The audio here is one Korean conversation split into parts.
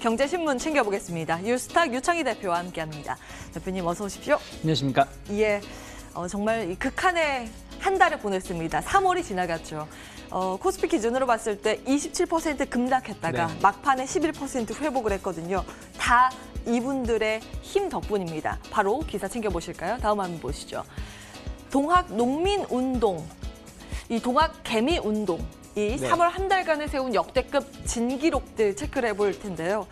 경제신문 챙겨보겠습니다. 뉴스탁 유창희 대표와 함께합니다. 대표님 어서 오십시오. 안녕하십니까. 예, 정말 극한의 한 달을 보냈습니다. 3월이 지나갔죠. 코스피 기준으로 봤을 때 27% 급락했다가 네. 막판에 11% 회복을 했거든요. 다 이분들의 힘 덕분입니다. 바로 기사 챙겨보실까요? 다음 화면 보시죠. 동학 농민운동, 이 동학 개미운동, 이 3월 한 달간에 세운 역대급 진기록들 체크를 해볼 텐데요.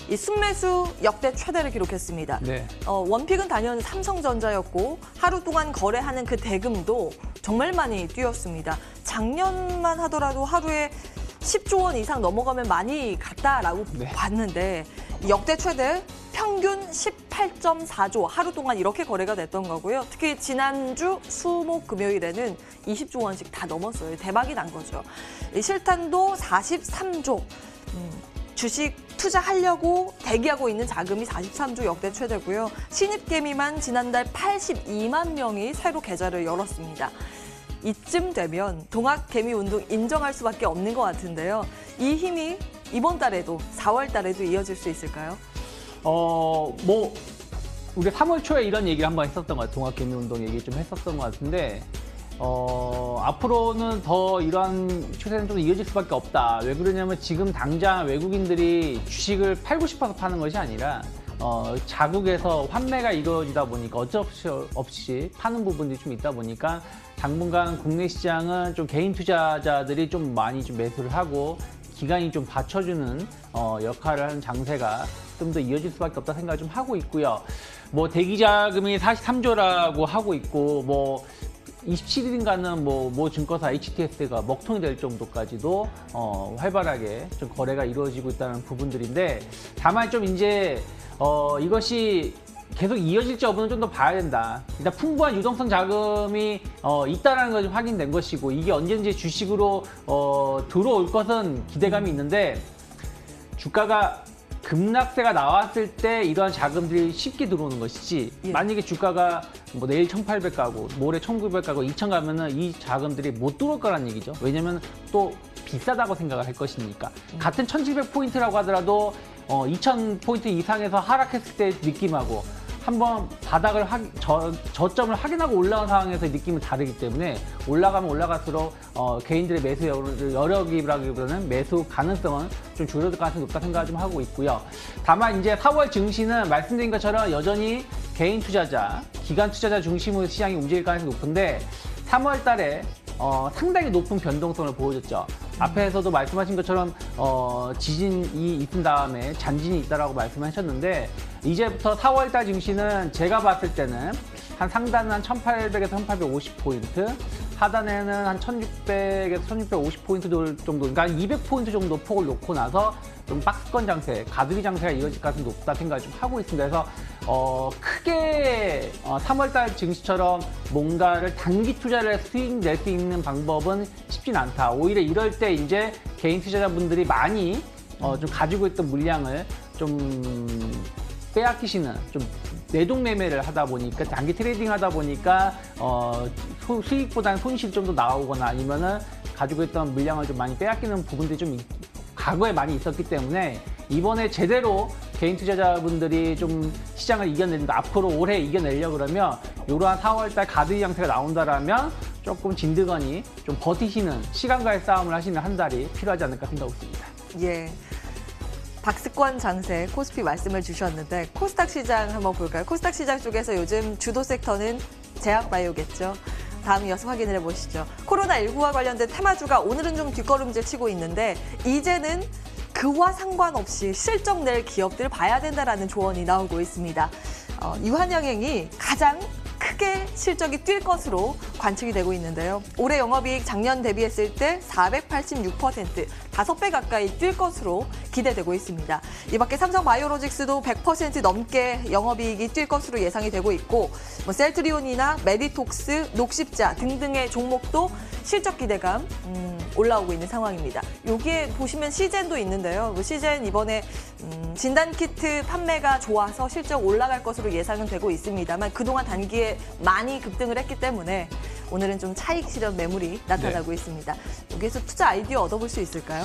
이 순매수 역대 최대를 기록했습니다. 네. 원픽은 단연 삼성전자였고 하루 동안 거래하는 그 대금도 정말 많이 뛰었습니다. 작년만 하더라도 하루에 10조 원 이상 넘어가면 많이 갔다라고 네. 봤는데 역대 최대 평균 18.4조 하루 동안 이렇게 거래가 됐던 거고요. 특히 지난주 수목 금요일에는 20조 원씩 다 넘었어요. 대박이 난 거죠. 이 실탄도 43조. 주식 투자하려고 대기하고 있는 자금이 43조 역대 최대고요. 신입 개미만 지난달 82만 명이 새로 계좌를 열었습니다. 이쯤 되면 동학 개미 운동 인정할 수밖에 없는 것 같은데요. 이 힘이 이번 달에도 4월 달에도 이어질 수 있을까요? 우리 3월 초에 이런 얘기를 한번 했었던 것 같아요. 동학 개미 운동 얘기 좀 했었던 것 같은데 앞으로는 더 이러한 추세는 좀 이어질 수밖에 없다. 왜 그러냐면 지금 당장 외국인들이 주식을 팔고 싶어서 파는 것이 아니라 자국에서 환매가 이루어지다 보니까 어쩔 수 없이 파는 부분들이 좀 있다 보니까 당분간 국내 시장은 좀 개인 투자자들이 좀 많이 좀 매수를 하고 기간이 좀 받쳐주는 역할을 하는 장세가 좀 더 이어질 수밖에 없다 생각을 좀 하고 있고요. 대기 자금이 43조라고 하고 있고 27일인가는 모 증권사 HTS가 먹통이 될 정도까지도 활발하게 좀 거래가 이루어지고 있다는 부분들인데 다만 좀 이제 이것이 계속 이어질지 여부는 좀 더 봐야 된다. 일단 풍부한 유동성 자금이 있다는 것이 확인된 것이고 이게 언제든지 주식으로 들어올 것은 기대감이 있는데 주가가 급락세가 나왔을 때 이러한 자금들이 쉽게 들어오는 것이지 만약에 주가가 내일 1,800 가고 모레 1,900 가고 2,000 가면은 이 자금들이 못 들어올 거라는 얘기죠. 왜냐면 또 비싸다고 생각을 할 것이니까. 같은 1,700포인트라고 하더라도 2,000포인트 이상에서 하락했을 때 느낌하고 한번 바닥을 저점을 확인하고 올라온 상황에서 느낌은 다르기 때문에 올라가면 올라갈수록 개인들의 매수 여력이라기보다는 매수 가능성은 좀 줄어들 가능성이 높다 생각을 좀 하고 있고요. 다만 이제 4월 증시는 말씀드린 것처럼 여전히 개인 투자자, 기관 투자자 중심으로 시장이 움직일 가능성이 높은데 3월 달에 상당히 높은 변동성을 보여줬죠. 앞에서도 말씀하신 것처럼 지진이 있은 다음에 잔진이 있다라고 말씀하셨는데 이제부터 4월달 증시는 제가 봤을 때는 한 상단은 한 1,800에서 1,850포인트, 하단에는 한 1,600에서 1,650포인트 정도, 그러니까 한 200포인트 정도 폭을 놓고 나서 좀 박스권 장세, 가두리 장세가 이어질 가능성이 높다 생각을 좀 하고 있습니다. 그래서 크게 3월달 증시처럼 뭔가를 단기 투자를 수익 낼 수 있는 방법은 쉽진 않다. 오히려 이럴 때 이제 개인 투자자분들이 많이 좀 가지고 있던 물량을 좀 빼앗기시는 좀 내동 매매를 하다 보니까 단기 트레이딩 하다 보니까 수익보다는 손실이 좀 더 나오거나 아니면은 가지고 있던 물량을 좀 많이 빼앗기는 부분들이 좀 과거에 많이 있었기 때문에 이번에 제대로 개인 투자자분들이 좀 시장을 이겨낸다. 앞으로 올해 이겨내려고 그러면 이러한 4월달 가드리 양태가 나온다라면 조금 진드거니 좀 버티시는 시간과의 싸움을 하시는 한 달이 필요하지 않을까 생각하고 있습니다. 예. 박스권 장세 코스피 말씀을 주셨는데 코스닥 시장 한번 볼까요? 코스닥 시장 쪽에서 요즘 주도 섹터는 제약바이오겠죠. 다음 이어서 확인을 해보시죠. 코로나19와 관련된 테마주가 오늘은 좀 뒷걸음질 치고 있는데 이제는 그와 상관없이 실적 낼 기업들 봐야 된다라는 조언이 나오고 있습니다. 유한양행이 가장 크게 실적이 뛸 것으로 관측이 되고 있는데요. 올해 영업이익 작년 대비했을 때 486%, 5배 가까이 뛸 것으로 기대되고 있습니다. 이 밖에 삼성바이오로직스도 100% 넘게 영업이익이 뛸 것으로 예상이 되고 있고 셀트리온이나 메디톡스, 녹십자 등등의 종목도 실적 기대감 올라오고 있는 상황입니다. 여기에 보시면 시젠도 있는데요. 시젠 이번에 진단키트 판매가 좋아서 실적 올라갈 것으로 예상은 되고 있습니다만 그동안 단기에 많이 급등을 했기 때문에 오늘은 좀 차익 실현 매물이 나타나고 있습니다. 여기에서 투자 아이디어 얻어볼 수 있을까요?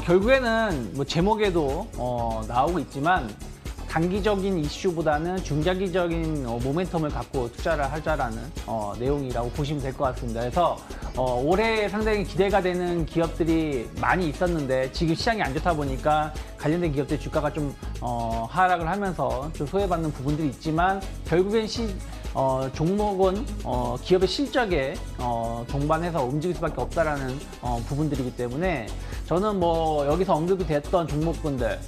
결국에는 뭐 제목에도 나오고 있지만 단기적인 이슈보다는 중장기적인 모멘텀을 갖고 투자를 하자라는 내용이라고 보시면 될 것 같습니다. 그래서 올해 상당히 기대가 되는 기업들이 많이 있었는데 지금 시장이 안 좋다 보니까 관련된 기업들 주가가 좀 하락을 하면서 좀 소외받는 부분들이 있지만 결국엔 종목은 기업의 실적에 동반해서 움직일 수밖에 없다라는 부분들이기 때문에 저는 뭐 여기서 언급이 됐던 종목군들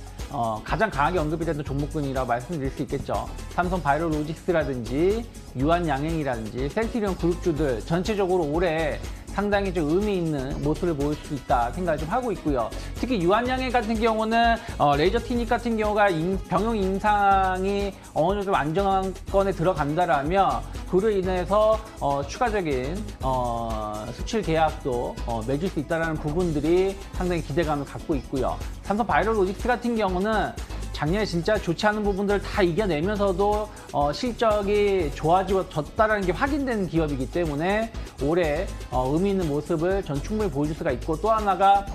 가장 강하게 언급이 됐던 종목군이라고 말씀드릴 수 있겠죠. 삼성 바이오로직스라든지 유한양행이라든지 셀트리온 그룹주들 전체적으로 올해 상당히 좀 의미 있는 모습을 보일 수 있다 생각을 좀 하고 있고요. 특히 유한양행 같은 경우는 레이저 티닉 같은 경우가 병용 임상이 어느 정도 좀 안정권에 들어간다라면 그로 인해서 추가적인 수출 계약도 맺을 수 있다는 부분들이 상당히 기대감을 갖고 있고요. 삼성 바이오로직스 같은 경우는 작년에 진짜 좋지 않은 부분들을 다 이겨내면서도 실적이 좋아졌다는 게 확인된 기업이기 때문에 올해 의미 있는 모습을 전 충분히 보여줄 수가 있고 또 하나가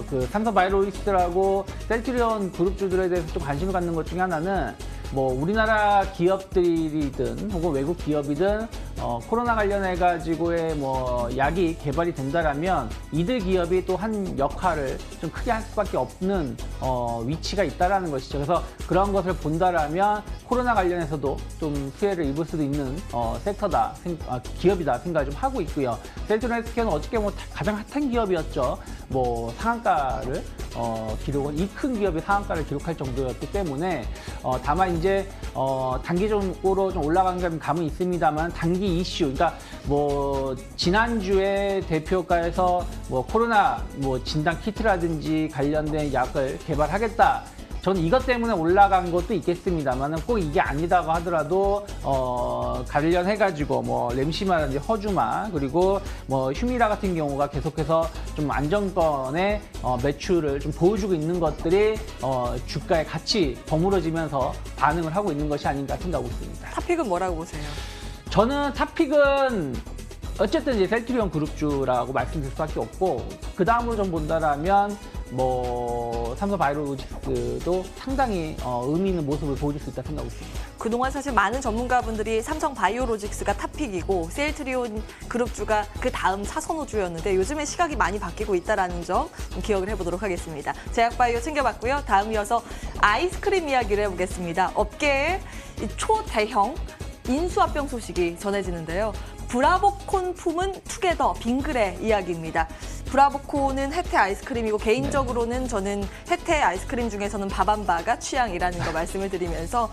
그 삼성 바이오로직스라고 셀트리온 그룹주들에 대해서 좀 관심을 갖는 것 중에 하나는 뭐 우리나라 기업들이든 혹은 외국 기업이든 코로나 관련해 가지고의 뭐 약이 개발이 된다라면 이들 기업이 또 한 역할을 좀 크게 할 수밖에 없는 위치가 있다라는 것이죠. 그래서 그런 것을 본다라면 코로나 관련해서도 좀 수혜를 입을 수도 있는 섹터다, 기업이다 생각을 좀 하고 있고요. 셀트리온 헬스케어는 어저께 뭐 가장 핫한 기업이었죠. 뭐 상한가를 이 큰 기업이 상한가를 기록할 정도였기 때문에 다만 이제 단기적으로 좀 올라가는 감은 있습니다만 단기 이슈, 그러니까 뭐 지난주에 대표가에서 뭐 코로나 뭐 진단 키트라든지 관련된 약을 개발하겠다. 저는 이것 때문에 올라간 것도 있겠습니다만 꼭 이게 아니다고 하더라도 관련해가지고 뭐 램시마라든지 허주마 그리고 뭐 휴미라 같은 경우가 계속해서 좀 안정권의 매출을 좀 보여주고 있는 것들이 주가에 같이 버무러지면서 반응을 하고 있는 것이 아닌가 생각하고 있습니다. 탑픽은 뭐라고 보세요? 저는 탑픽은 어쨌든 이제 셀트리온 그룹주라고 말씀드릴 수밖에 없고 그 다음으로 좀 본다라면 뭐 삼성 바이오로직스도 상당히 의미 있는 모습을 보여줄 수 있다 생각하고 있습니다. 그동안 사실 많은 전문가분들이 삼성 바이오로직스가 탑픽이고 셀트리온 그룹주가 그 다음 차선호주였는데 요즘에 시각이 많이 바뀌고 있다는 점 기억을 해보도록 하겠습니다. 제약바이오 챙겨봤고요. 다음 이어서 아이스크림 이야기를 해보겠습니다. 업계의 초대형 인수합병 소식이 전해지는데요. 브라보콘 품은 투게더 빙그레 이야기입니다. 브라보콘은 혜태 아이스크림이고 개인적으로는 저는 혜태 아이스크림 중에서는 바밤바가 취향이라는 거 말씀을 드리면서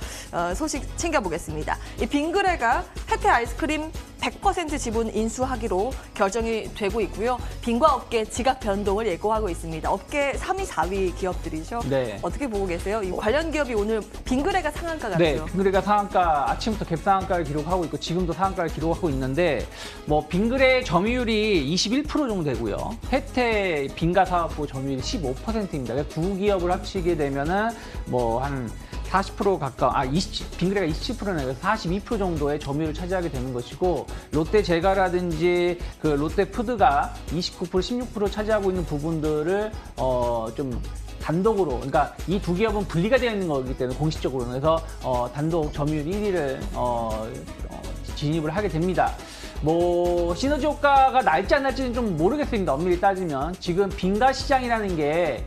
소식 챙겨보겠습니다. 이 빙그레가 혜태 아이스크림 100% 지분 인수하기로 결정이 되고 있고요. 빙과 업계 지각 변동을 예고하고 있습니다. 업계 3위, 4위 기업들이죠. 네. 어떻게 보고 계세요? 이 관련 기업이 오늘 빙그레가 상한가 같죠? 네, 빙그레가 상한가 아침부터 갭상한가를 기록하고 있고 지금도 상한가를 기록하고 있는데 뭐 빙그레 점유율이 21% 정도 되고요. 혜태 빙가 사업부 점유율이 15%입니다. 두 기업을 합치게 되면은 뭐 한 40% 가까운, 빙그레가 27%네요. 42% 정도의 점유율을 차지하게 되는 것이고, 롯데 제과라든지 그 롯데 푸드가 29%, 16% 차지하고 있는 부분들을 좀 단독으로, 그러니까 이 두 기업은 분리가 되어 있는 거기 때문에 공식적으로는 그래서 단독 점유율 1위를 진입을 하게 됩니다. 뭐 시너지 효과가 날지 안 날지는 좀 모르겠습니다. 엄밀히 따지면 지금 빙가 시장이라는 게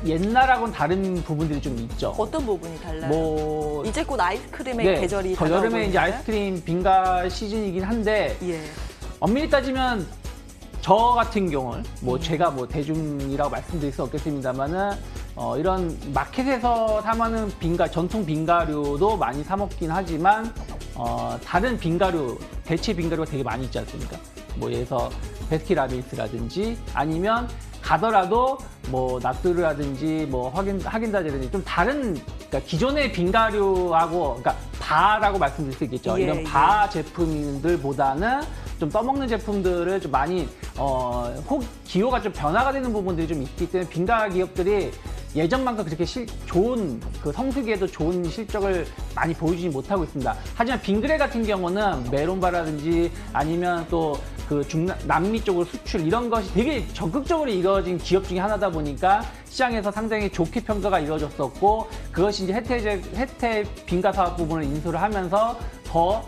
옛날하고는 다른 부분들이 좀 있죠. 어떤 부분이 달라요? 뭐 이제 곧 아이스크림의 계절이 저 다가오고 여름에 이제 있는데? 아이스크림 빙가 시즌이긴 한데 예. 엄밀히 따지면 저 같은 경우는 뭐 제가 뭐 대중이라고 말씀드릴 수 없겠습니다만은 이런 마켓에서 사 먹는 빙가 전통 빙가류도 많이 사 먹긴 하지만 다른 빙가류 대체 빙가류가 되게 많이 있지 않습니까? 뭐 예를 들어서 베스킨라빈스라든지 아니면 가더라도 뭐 나뚜르라든지 뭐 하긴다즈라든지 좀 다른 그러니까 기존의 빙가류하고 그러니까 바라고 말씀드릴 수 있겠죠. 예, 이런 바 제품들보다는 좀 떠먹는 제품들을 좀 많이 기호가 좀 변화가 되는 부분들이 좀 있기 때문에 빙가 기업들이 예전만큼 그렇게 좋은 그 성수기에도 좋은 실적을 많이 보여주지 못하고 있습니다. 하지만 빙그레 같은 경우는 메론바라든지 아니면 또 그 남미 쪽으로 수출 이런 것이 되게 적극적으로 이루어진 기업 중에 하나다 보니까 시장에서 상당히 좋게 평가가 이루어졌었고 그것이 이제 혜택 빙가 사업 부분을 인수를 하면서 더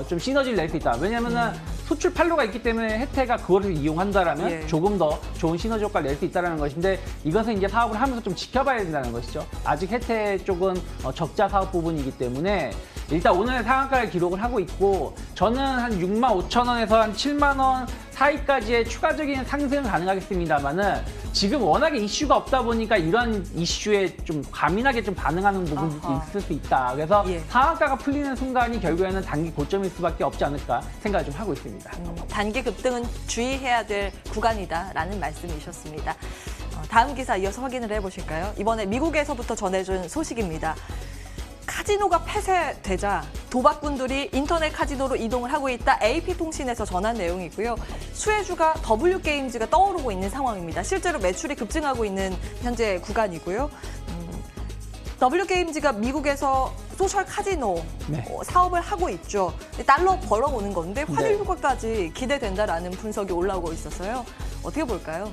좀 시너지를 낼 수 있다. 왜냐면은 수출 판로가 있기 때문에 혜태가 그거를 이용한다라면 예. 조금 더 좋은 시너지 효과를 낼 수 있다는 것인데 이것은 이제 사업을 하면서 좀 지켜봐야 된다는 것이죠. 아직 혜태 쪽은 적자 사업 부분이기 때문에 일단 오늘 상한가를 기록을 하고 있고 저는 한 65,000원에서 한 7만 원 사이까지의 추가적인 상승은 가능하겠습니다만은 지금 워낙에 이슈가 없다 보니까 이런 이슈에 좀 과민하게 좀 반응하는 부분이 아하. 있을 수 있다. 그래서 예. 상한가가 풀리는 순간이 결국에는 단기 고점일 수밖에 없지 않을까 생각을 좀 하고 있습니다. 단기 급등은 주의해야 될 구간이다라는 말씀이셨습니다. 다음 기사 이어서 확인을 해보실까요? 이번에 미국에서부터 전해준 소식입니다. 카지노가 폐쇄되자 도박꾼들이 인터넷 카지노로 이동을 하고 있다 AP통신에서 전한 내용이고요. 수혜주가 W게임즈가 떠오르고 있는 상황입니다. 실제로 매출이 급증하고 있는 현재 구간이고요. W게임즈가 미국에서 소셜 카지노 네. 사업을 하고 있죠. 달러 벌어오는 건데 환율 네. 효과까지 기대된다라는 분석이 올라오고 있어서요. 어떻게 볼까요?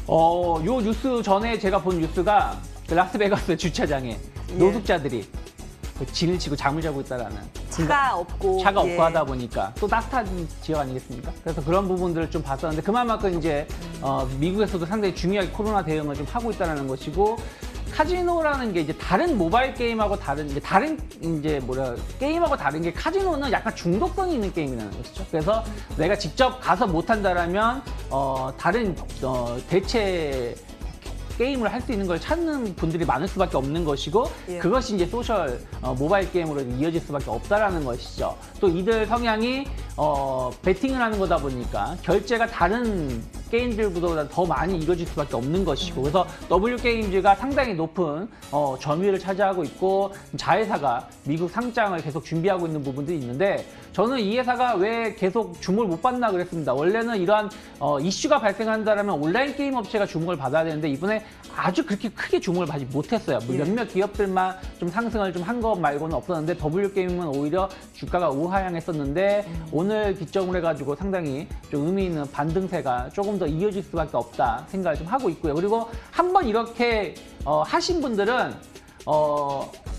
요 뉴스 전에 제가 본 뉴스가 그 라스베가스 주차장에 노숙자들이 그 진을 치고 잠을 자고 있다라는 차가 없고 차가 없고 예. 하다 보니까 또 따뜻한 지역 아니겠습니까? 그래서 그런 부분들을 좀 봤었는데 그만큼 이제 미국에서도 상당히 중요하게 코로나 대응을 좀 하고 있다는 것이고 카지노라는 게 이제 다른 모바일 게임하고 다른 게임하고 다른 게 카지노는 약간 중독성이 있는 게임이라는 것이죠. 그래서 내가 직접 가서 못 한다라면 다른 대체 게임을 할 수 있는 걸 찾는 분들이 많을 수밖에 없는 것이고 예. 그것이 이제 소셜 모바일 게임으로 이어질 수밖에 없다라는 것이죠. 또 이들 성향이 베팅을 하는 거다 보니까 결제가 다른 게임들보다 더 많이 이루어질 수밖에 없는 것이고 그래서 W게임즈가 상당히 높은 점유율을 차지하고 있고 자회사가 미국 상장을 계속 준비하고 있는 부분들이 있는데 저는 이 회사가 왜 계속 주목을 못 받나 그랬습니다. 원래는 이러한 이슈가 발생한다면 온라인 게임 업체가 주목을 받아야 되는데 이번에 아주 그렇게 크게 주목을 받지 못했어요. 예. 몇몇 기업들만 좀 상승을 좀 한 것 말고는 없었는데 W게임은 오히려 주가가 우하향했었는데 오늘 기점으로 해가지고 상당히 좀 의미 있는 반등세가 조금 더 이어질 수밖에 없다 생각을 좀 하고 있고요. 그리고 한번 이렇게 하신 분들은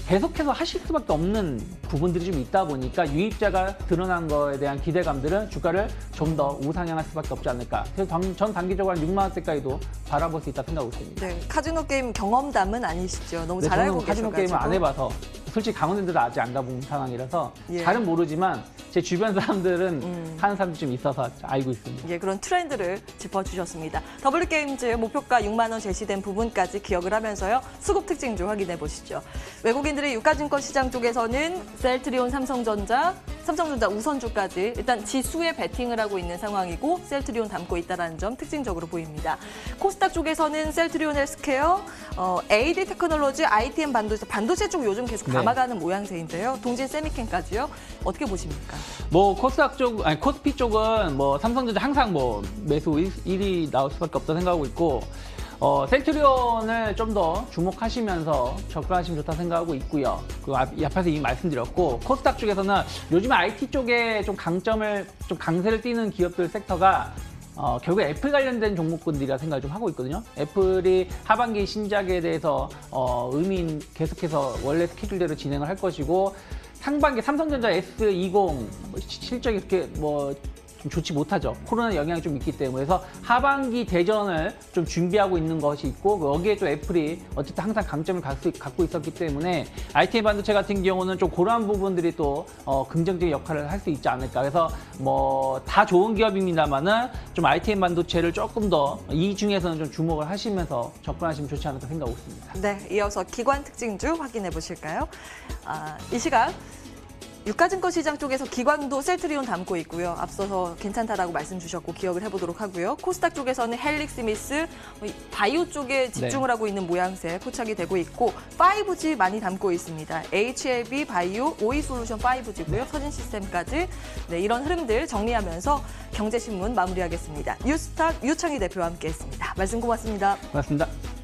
계속해서 하실 수밖에 없는 부분들이 좀 있다 보니까 유입자가 드러난 거에 대한 기대감들은 주가를 좀 더 우상향할 수밖에 없지 않을까. 그래서 전 단기적으로 한 6만 원대까지도 바라볼 수 있다 생각하고 있습니다. 네, 카지노 게임 경험담은 아니시죠? 너무 네, 잘 알고 저는 카지노 계셔가지고. 게임을 안 해봐서 솔직히 강원랜드도 아직 안 가본 상황이라서 예. 잘은 모르지만 제 주변 사람들은 하는 사람들이 좀 있어서 알고 있습니다. 예, 그런 트렌드를 짚어주셨습니다. W게임즈 목표가 6만 원 제시된 부분까지 기억을 하면서요. 수급 특징주 확인해 보시죠. 외국인들의 유가증권 시장 쪽에서는 셀트리온, 삼성전자 우선주까지 일단 지수에 베팅을 하고 있는 상황이고 셀트리온 담고 있다는 점 특징적으로 보입니다. 코스닥 쪽에서는 셀트리온 헬스케어, AD 테크놀로지, ITM 반도체 쪽 요즘 계속 네. 담아가는 모양새인데요. 동진 세미캔까지요. 어떻게 보십니까? 뭐 코스닥 쪽, 아니 코스피 쪽은 뭐 삼성전자 항상 뭐 매수 1위 나올 수밖에 없다 생각하고 있고 셀트리온을 좀 더 주목하시면서 접근하시면 좋다 생각하고 있고요. 그 앞에서 이미 말씀드렸고 코스닥 쪽에서는 요즘에 IT 쪽에 좀 강세를 띠는 기업들 섹터가 결국 애플 관련된 종목군들이라 생각을 좀 하고 있거든요. 애플이 하반기 신작에 대해서 계속해서 원래 스케줄대로 진행을 할 것이고 상반기 삼성전자 S20 실적이 그렇게 좀 좋지 못하죠. 코로나 영향이 좀 있기 때문에. 그래서 하반기 대전을 좀 준비하고 있는 것이 있고 여기에 또 애플이 어쨌든 항상 강점을 갖고 있었기 때문에 ITM 반도체 같은 경우는 좀 그러한 부분들이 또 긍정적인 역할을 할 수 있지 않을까. 그래서 다 좋은 기업입니다만은 좀 ITM 반도체를 조금 더 이 중에서는 좀 주목을 하시면서 접근하시면 좋지 않을까 생각하고 있습니다. 네, 이어서 기관 특징주 확인해 보실까요? 이 시각 유가증권 시장 쪽에서 기관도 셀트리온 담고 있고요. 앞서서 괜찮다라고 말씀 주셨고 기억을 해보도록 하고요. 코스닥 쪽에서는 헬릭스미스, 바이오 쪽에 집중을 하고 있는 모양새 포착이 되고 있고 5G 많이 담고 있습니다. HLB 바이오, OE솔루션 5G고요. 서진시스템까지 이런 흐름들 정리하면서 경제신문 마무리하겠습니다. 뉴스탁 유창희 대표와 함께했습니다. 말씀 고맙습니다. 고맙습니다.